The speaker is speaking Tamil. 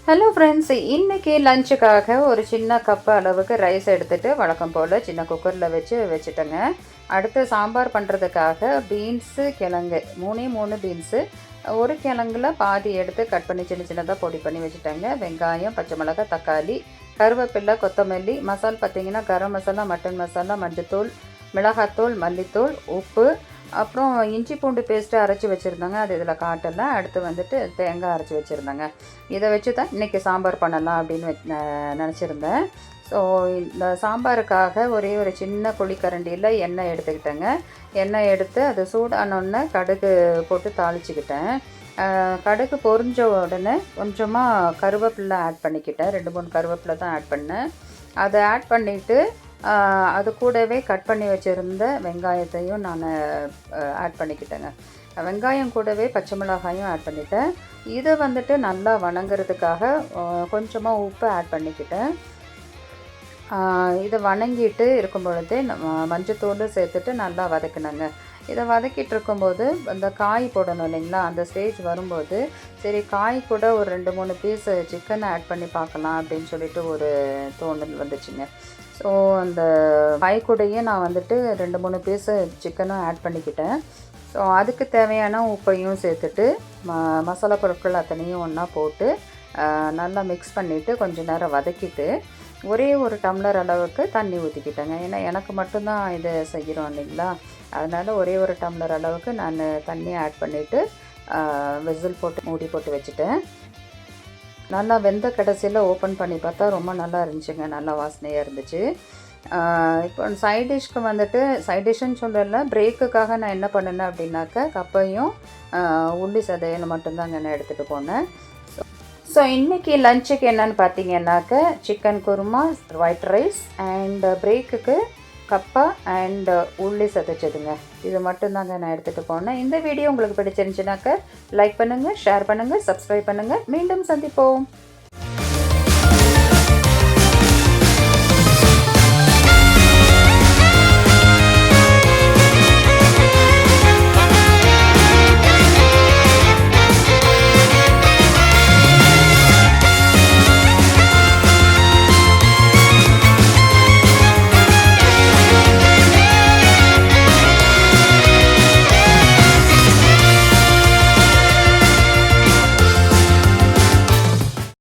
ஹலோ ஃப்ரெண்ட்ஸ், இன்றைக்கி லஞ்சுக்காக ஒரு சின்ன கப்பு அளவுக்கு ரைஸ் எடுத்துகிட்டு வழக்கம் போல் சின்ன குக்கரில் வச்சுட்டேங்க. அடுத்து சாம்பார் பண்ணுறதுக்காக பீன்ஸு, கிழங்கு மூணு பீன்ஸு, ஒரு கிழங்குல பாதி எடுத்து கட் பண்ணி சின்ன சின்னதாக பொடி பண்ணி வச்சுட்டேங்க. வெங்காயம், பச்சை மிளகாய், தக்காளி, கருவேப்பிலை, கொத்தமல்லி, மசாலா பார்த்திங்கன்னா கரம் மசாலா, மட்டன் மசாலா, மஞ்சத்தூள், மிளகாத்தூள், மல்லித்தூள், உப்பு, அப்புறம் இஞ்சி பூண்டு பேஸ்ட்டு அரைச்சி வச்சுருந்தேங்க. அது இதில் காட்டலை. அடுத்து வந்துட்டு தேங்காய் அரைச்சி வச்சுருந்தேங்க. இதை வச்சு தான் இன்றைக்கி சாம்பார் பண்ணலாம் அப்படின்னு நினச்சிருந்தேன். ஸோ இந்த சாம்பாருக்காக ஒரு சின்ன குழிக்கரண்டியில் எண்ணெய் எடுத்துக்கிட்டேங்க. எண்ணெய் எடுத்து அது சூடானோடனே கடுகு போட்டு தாளிச்சிக்கிட்டேன். கடுகு பொரிஞ்ச உடனே கொஞ்சமாக கருவேப்பிலை ஆட் பண்ணிக்கிட்டேன். 2-3 கருவேப்பிலை தான் ஆட் பண்ணேன். அதை ஆட் பண்ணிவிட்டு அது கூடவே கட் பண்ணி வச்சுருந்த வெங்காயத்தையும் நான் ஆட் பண்ணிக்கிட்டேங்க. வெங்காயம் கூடவே பச்சை மிளகாயும் ஆட் பண்ணிவிட்டேன். இதை வந்துட்டு நல்லா வணங்குறதுக்காக கொஞ்சமாக உப்பு ஆட் பண்ணிக்கிட்டேன். இதை வணங்கிட்டு இருக்கும் பொழுது மஞ்சத்தூள் சேர்த்துட்டு நல்லா வதக்கினேங்க. இதை வதக்கிட்டு இருக்கும்போது அந்த காய் போடணும் இல்லைங்களா, அந்த ஸ்டேஜ் வரும்போது சரி காய் கூட ஒரு 2-3 பீஸ் சிக்கனை ஆட் பண்ணி பார்க்கலாம் அப்படின்னு சொல்லிட்டு ஒரு தோணல் வந்துச்சுங்க. ஸோ அந்த காய் கூடையே நான் வந்துட்டு 2-3 பீஸு சிக்கனும் ஆட் பண்ணிக்கிட்டேன். ஸோ அதுக்கு தேவையான உப்பையும் சேர்த்துட்டு மசாலா பொருட்கள் அத்தனையும் ஒன்றா போட்டு நல்லா மிக்ஸ் பண்ணிவிட்டு கொஞ்சம் நேரம் வதக்கிட்டு ஒரு டம்ளர் அளவுக்கு தண்ணி ஊற்றிக்கிட்டேங்க. ஏன்னா எனக்கு மட்டும்தான் இதை செய்கிறோம் இல்லைங்களா, அதனால் ஒரு டம்ளர் அளவுக்கு நான் தண்ணி ஆட் பண்ணிவிட்டு விசில் போட்டு மூடி போட்டு வச்சுட்டேன். நல்லா வெந்த கடைசியில் ஓப்பன் பண்ணி பார்த்தா ரொம்ப நல்லா இருந்துச்சுங்க. நல்லா வாசனையாக இருந்துச்சு. இப்போ சைட் டிஷ்க்கு வந்துட்டு சைட் டிஷ்ஷுன்னு சொல்லலை, பிரேக்குக்காக நான் என்ன பண்ணினேன் அப்படின்னாக்கா கப்பையும் உள்ளி சதையில் மட்டும்தாங்க நான் எடுத்துகிட்டு போனேன். ஸோ இன்றைக்கி லஞ்சுக்கு என்னென்னு பார்த்தீங்கன்னாக்க chicken kurma, white rice and பிரேக்குக்கு கப்பா அண்ட் உள்ளி சதைச்சதுங்க. இது மட்டும்தாங்க நான் எடுத்துகிட்டு போனேன். இந்த வீடியோ உங்களுக்கு பிடிச்சிருந்துச்சுனாக்க லைக் பண்ணுங்கள், ஷேர் பண்ணுங்கள், சப்ஸ்கிரைப் பண்ணுங்கள். மீண்டும் சந்திப்போம்.